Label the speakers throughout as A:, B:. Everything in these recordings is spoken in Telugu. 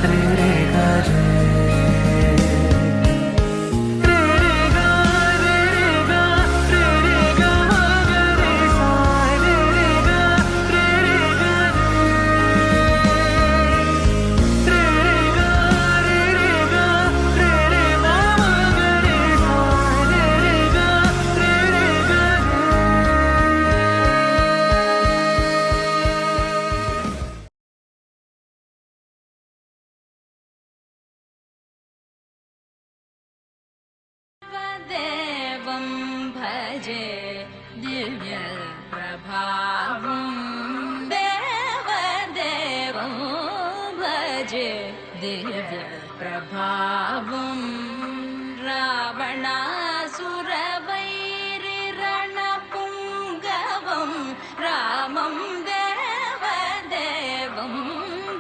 A: रे रे गा रे
B: भजे दिव्य प्रभावं देवदेवं भजे दिव्य प्रभावं रावणासुरवैरिरणपुङ्गवं रामं देवदेवं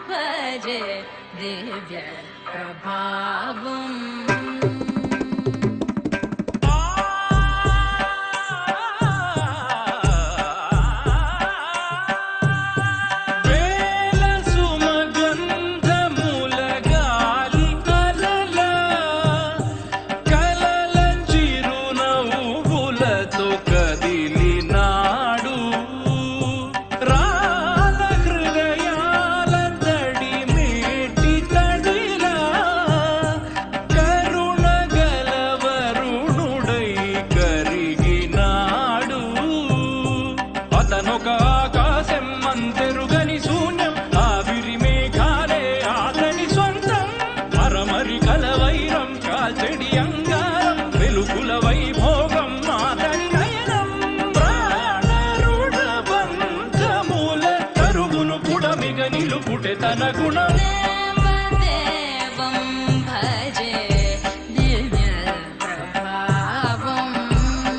B: भजे दिव्य प्रभावम्
A: तन गुण
B: देवदेवं भजे दिव्य प्रभावं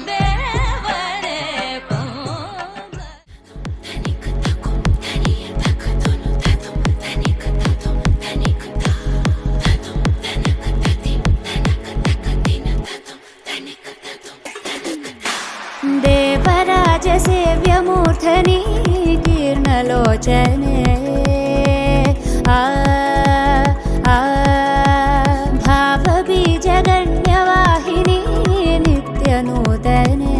B: देवदेवं
C: देवराज सेव्यमूर्धनि कीर्णलोचने भावबीजगण्यवाहिनी नित्यनूतने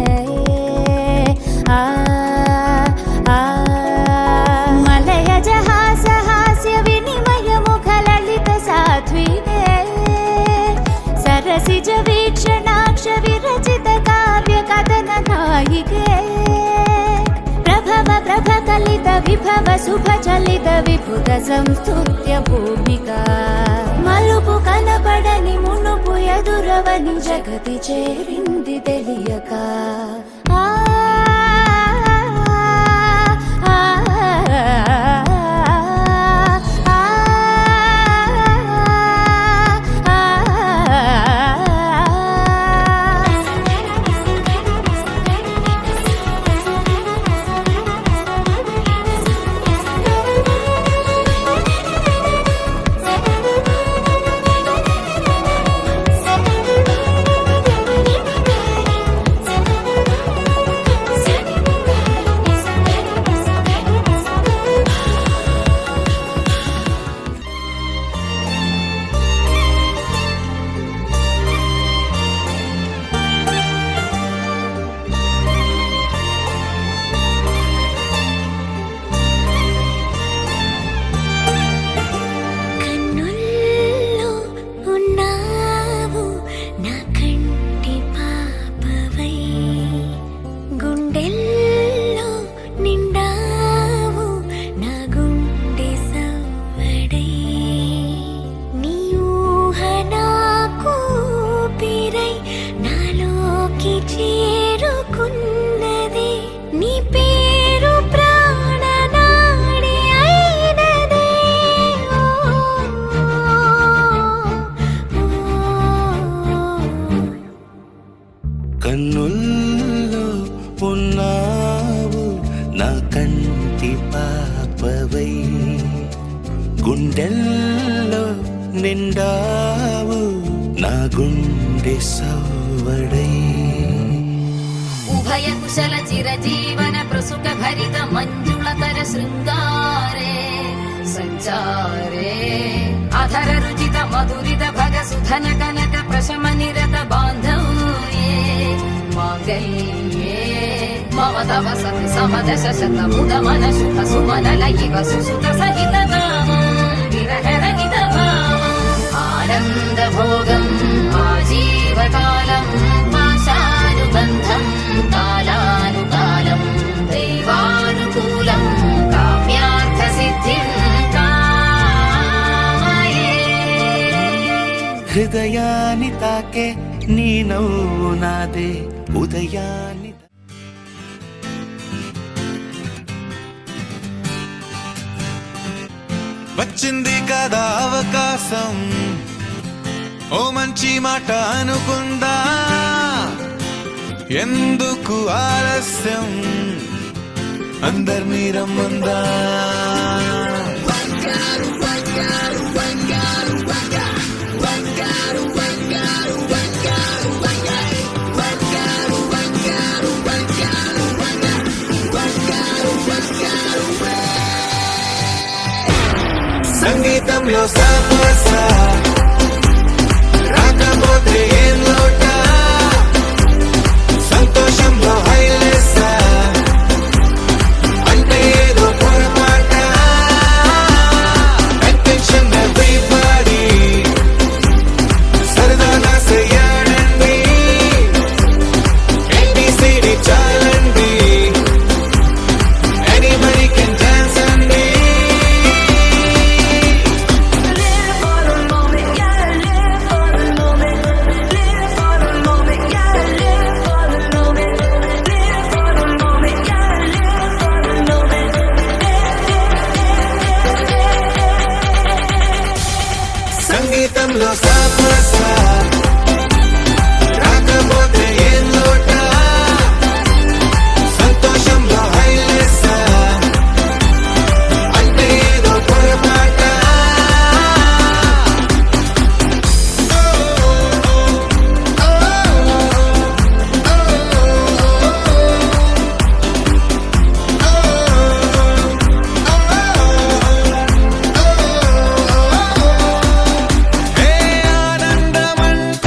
C: मलयजहासहास्य विनिमयमुखललितसाध्विने सरसिज वीक्षणाक्ष विरचित काव्यकथननायिके प्रभकलित विभव शुभचलित विभुत संस्तुत्य भूमिका मलुपु कनपडनि मुनुपु ఎదురవని జగతి చేరింది తెలియక
A: కన్నుల్లో ఉన్నావు నా కంటి పాపవై, గుండెల్లో నిండావు నా గుండె సవ్వడై.
B: ఉభయ కుశల చిరజీవన ప్రసుక భరిత మంజుళతర శృంగారే సంచారే అధర రుచిత మధురిత భగ సుధన కనక ప్రశమ నిరత బాంధవ్యే మాంగళ్యే మమ తవ సతి సమదశ శత ముద మన శుభ సుమన లయివ సుసుత సహిత విరహ రహిత ఆనంద భోగం ఆజీవకాలం పాశానుబంధం కాలానుకాలం దైవానుకూలం కామ్యార్థ సిద్ధిం కామయే.
A: హృదయాన్ని తాకే నీ నవ్వు నాదే ఉదయాన్ని
D: వచ్చింది కదా అవకాశం, ఓ మంచి మాట అనుకుందా, ఎందుకు ఆలస్యం, అందరినీ రమ్మందా. సంగీతంలో సాపస రాకపోతే ఏం లోట, సంతోషంలో హైలేస అంటే ఏదో పొరపాట. అటెన్షన్ ఎవ్రీబడీ సరదాగా చెయ్యాడండి, ABCD చాలండి, anybody can dance అండి. సంగీతంలో సాపస రాకపోతే ఏం లోట, సంతోషంలో హైలేస అంటే ఏదో పొరపాట. ఏ ఆనందమంటే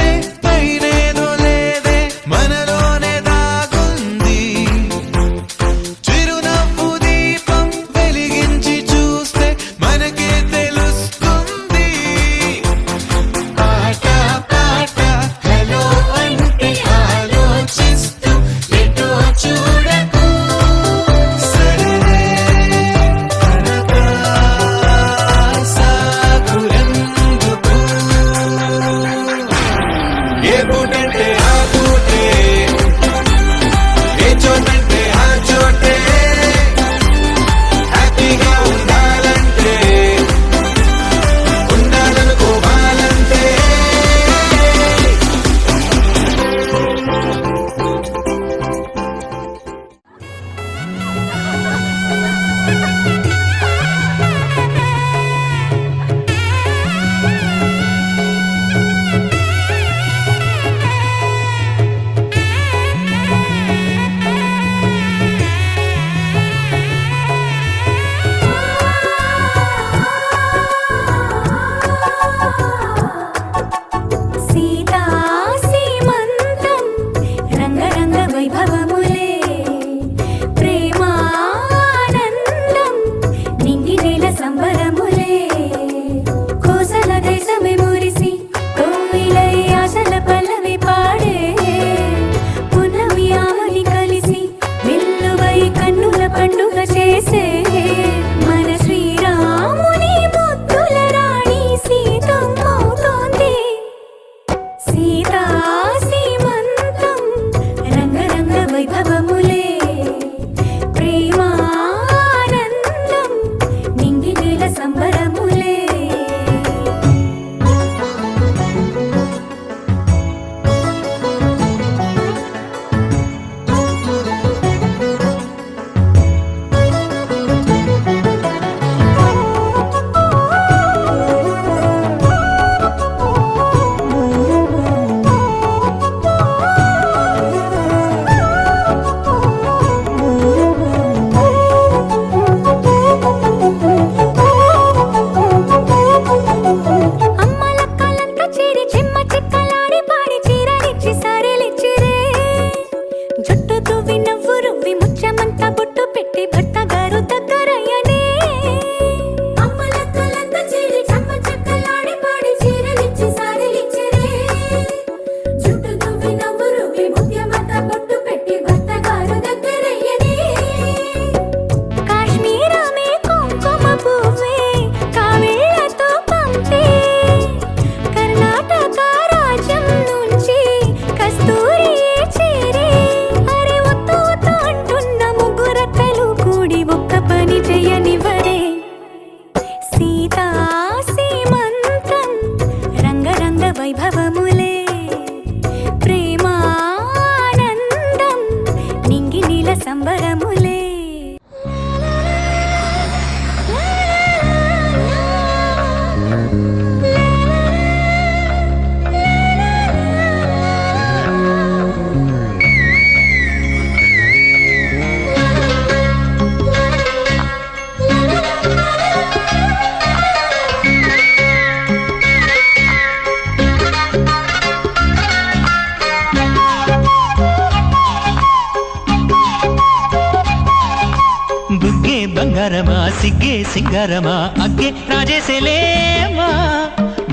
E: బంగారమా సిగ్గే సింగారమా అగ్గే రాజేసేలేమా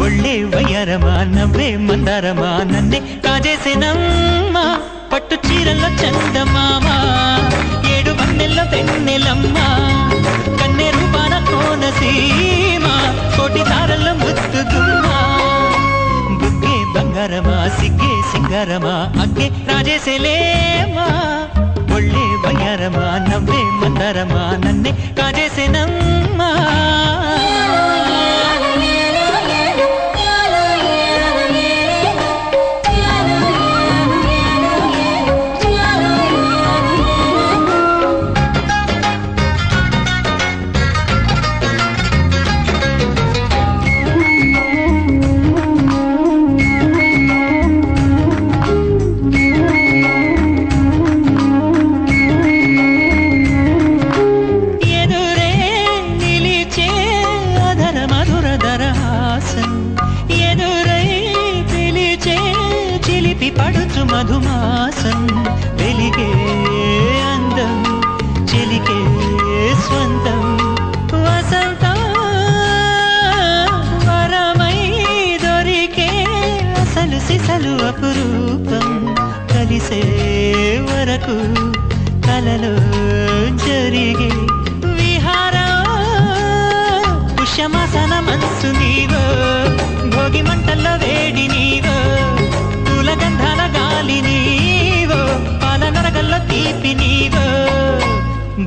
E: ఒళ్ళే వయ్యారమా నవ్వే మందారమా నన్నే కాజేసేనమ్మా పట్టు చీరల్లో చందమామా ఏడు వన్నెల్లో పెన్నెలమ్మా కన్నె రూపాన కోనసీమ కోటి తారల్లో ముద్దుగుమ్మా బుగ్గే బంగారమా సిగ్గే సింగారమా అగ్గే రాజేసేలేమా ఒళ్ళే వయ్యారమా నవ్వే మందారమా నన్నే కాజేసేనమ్మా పడుచు మధుమాసం వెలిగే అందం చెలికే స్వంతం వసంతం వరమై దొరికే అసలు సిసలు అపురూపం కలిసే వరకు కలలో జరిగే విహారం పుష్యమాసన మనసు నీవో భోగి మంటల్లో వేడి నీవో గంధాల గాలి నీవో పాల నరగల్లో తీపి నీవో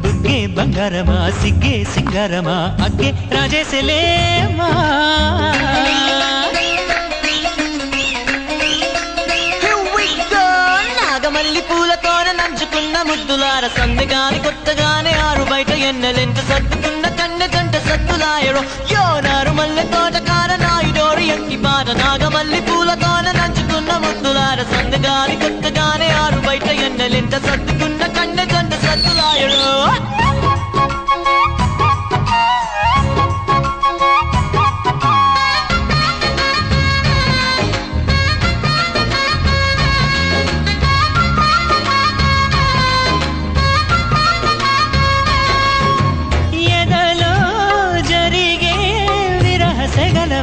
E: బుగ్గే బంగారమా సిగ్గే సింగారమా అగ్గే రాజేసేలేమా నాగమల్లి పూలతోన నంచుకున్న ముద్దులార సందగాని కొత్తగానే ఆరు బయట ఎన్నెలెంట సర్దుకున్న కన్నె కంట సత్తులాయరో యోనారు మల్లె తోట కార నాయుడోరి ఎక్కి పాట నాగమల్లి పూలతోన నంచుకున్న ముద్దులార సందగాని కొత్తగానే ఆరు బయట ఎన్నెలెంట సర్దుకున్న కన్నె కంట సత్తులాయరో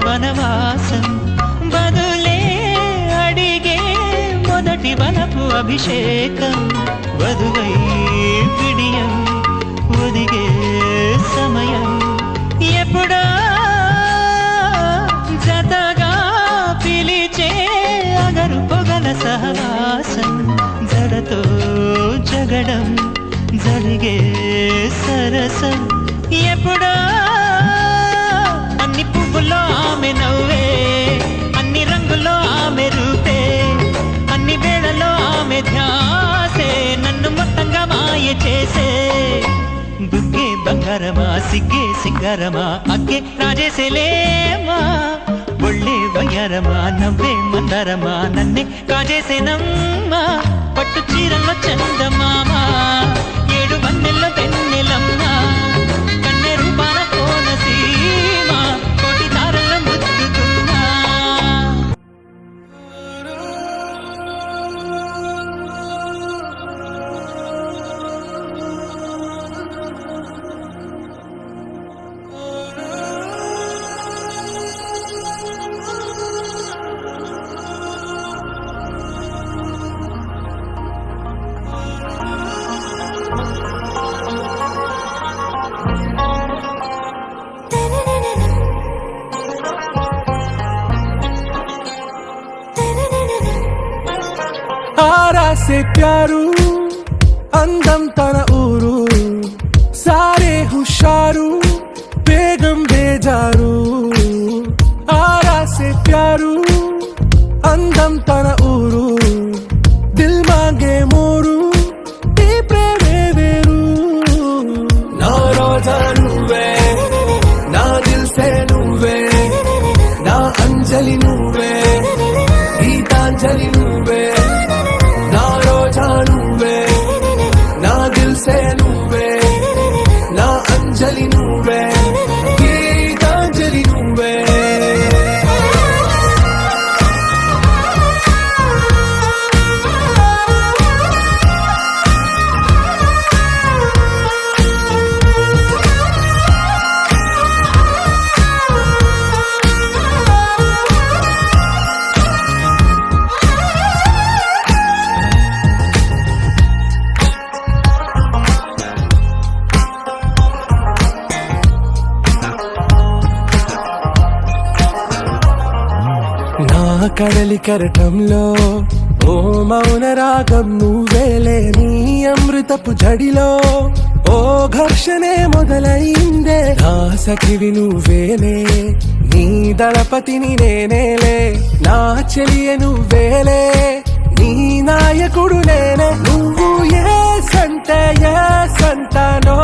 E: వనవాసం బదులే అడిగే మొదటి వనపు అభిషేకం వధువై విడియం ఒదిగే సమయం ఎప్పుడో జతగా పిలిచే అగరు పొగల సహవాసం జడతో జగడం జరిగే సరసం ఎప్పుడో అన్ని పువ్వుల్లో ఆమె నవ్వే అన్ని రంగుల్లో ఆమె రూపే అన్ని వేళల్లో ఆమె ధ్యాసే నన్ను మొత్తంగా మాయ చేసే బుగ్గే బంగారమా సిగ్గే సింగారమా అగ్గే రాజేసేలేమా ఒళ్ళే వయ్యారమా నవ్వే మందారమా నన్నే కాజేసేనమ్మా పట్టు చీరల్లో చందమామా ఏడు వన్నెల్లో పెన్నెలమ్మా కన్నె రూపాన కోనసీమ కోటి తారల ముద్దుగుమ్మా
F: से प्यारू అందం తన ఊరు సారే హుషారు బేగం బేజారు ఆరా సే ప్యారు అందం తన ఊరు దిల్ మాంగే మోరు ఈ ప్రేమే వేరు నా రోజా నువ్వే నా దిల్ సే నువ్వే నా అంజలి నువ్వే గీతాంజలి నువ్వే నా రోజా నువ్వే నా దిల్ సే నువ్వే నా అంజలి నువ్వే గీతాంజలి నువ్వే కడలి కెరటంలో ఓ మౌన రాగం నువ్వేలే, నీ అమృతపు జడిలో ఓ ఘర్షణే మొదలైందే. నా సఖివి నువ్వేలే, నీ దళపతిని నేనేలే, నా చెలియ నువ్వేలే, నీ నాయకుడు నేనే. నువ్వు ఏ సంటే ఏ సంట, నో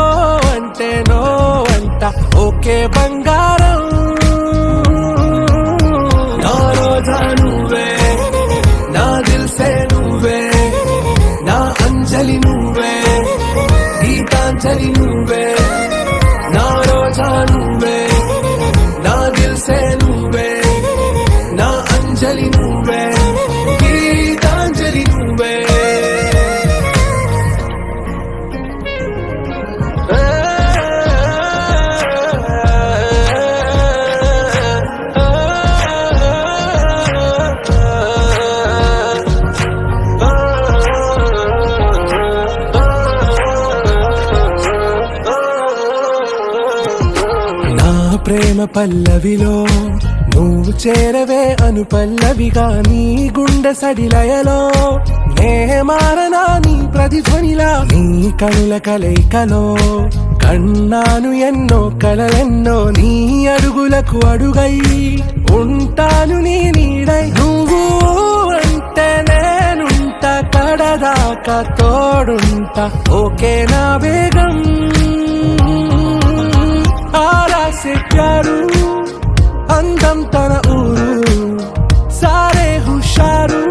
F: అంటే నో అంట, ఓకే బంగారం. నా రోజా నువ్వే, నా దిల్సే నువ్వే, నా అంజలి నువ్వే, గీతాంజలి నువ్వే. నా రోజా నువ్వే, నా దిల్సే నువ్వే, నా అంజలి నువ్వే, గీతాంజలి నువ్వే. నా ప్రేమ పల్లవిలో నువ్వు చేరవే అను పల్లవిగా, నీ గుండె సడిలయలో నే మారనా నీ ప్రతిధ్వనిలా. నీ కనుల కలయికలో కన్నాను ఎన్నో కలలెన్నో, నీ అడుగులకు అడుగై ఉంటాను నీ నీడై. నువ్వు అంటే నేనుంట కడదాకా తోడుంటా, ఓకే నా వేగం. ఆరా సే ప్యారు అందం తన ఊరు, సారే హుషారు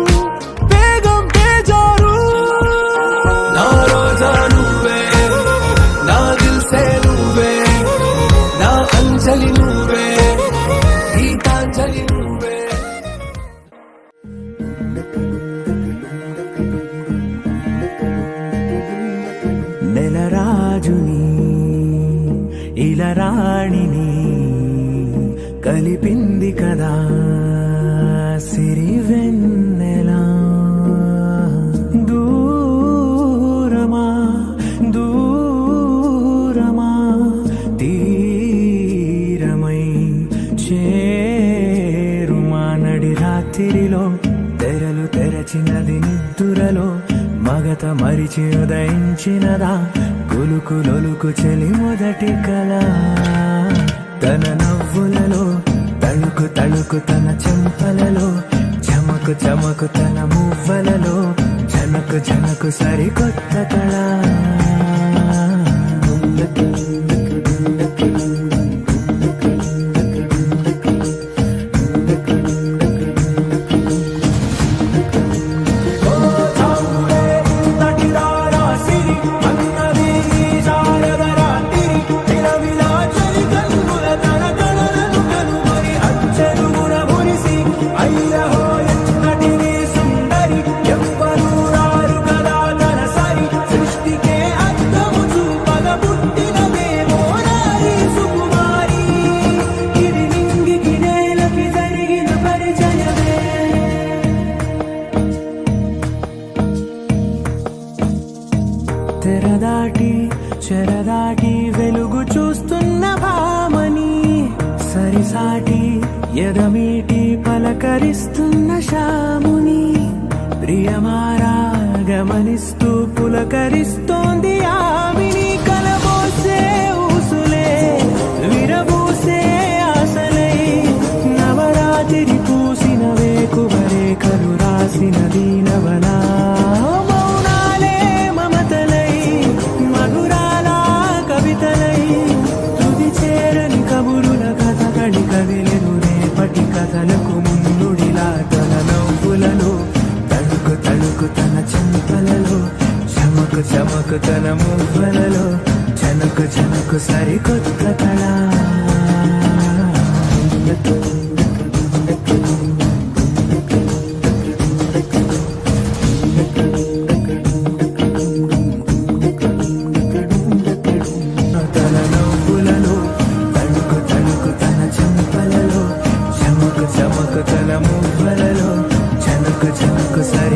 F: బేగం బేజారు. నా రోజా నువ్వే, నా దిల్సే నువ్వే, నా అంజలి నువ్వే, గీతాంజలి నువ్వే.
A: నెలరాజుని ఇలరాణిని కలిపింది కదా సిరి వెన్నెలా. దూరమా దూరమా తీరమై చేరుమా, నడి రాత్రిలో తెరలు తెరచినది నిద్దురలో, మగత మరిచి ఉదయించినదా కులుకులొలుకు చెలి మొదటి కళ. తన నవ్వులలో తళుకు తళుకు తన చెంపలలో, చమకు చమకు తన మువ్వలలో, జనకు జనకు సరికొత్త కళ. తెరదాటి చెరదాటి వెలుగు చూస్తున్న భామని, సరిసాటి ఎదమీటి పలకరిస్తున్న శాముని. ప్రియమారా గమనిస్తూ పులకరిస్తోంది ఆమిని, కలబోసే ఊసులే విరబూసే ఆశలై, నవరాత్రి పూసిన వేకువరే కలు రాసిన దీనవనా. కదిలెను రేపటి కథలకు ముందుడిలా, తన నవ్వులలో తళుకు తళుకు తన చెంపలలో, చమకు చమకు తన మువ్వలలో, జనకు జనకు సరికొత్త కళ. తన నవ్వులలో తళుకు తళుకు తన చెంపలలో, చమకు చమకు తన మువ్వలలో, జనకు జనకు సరి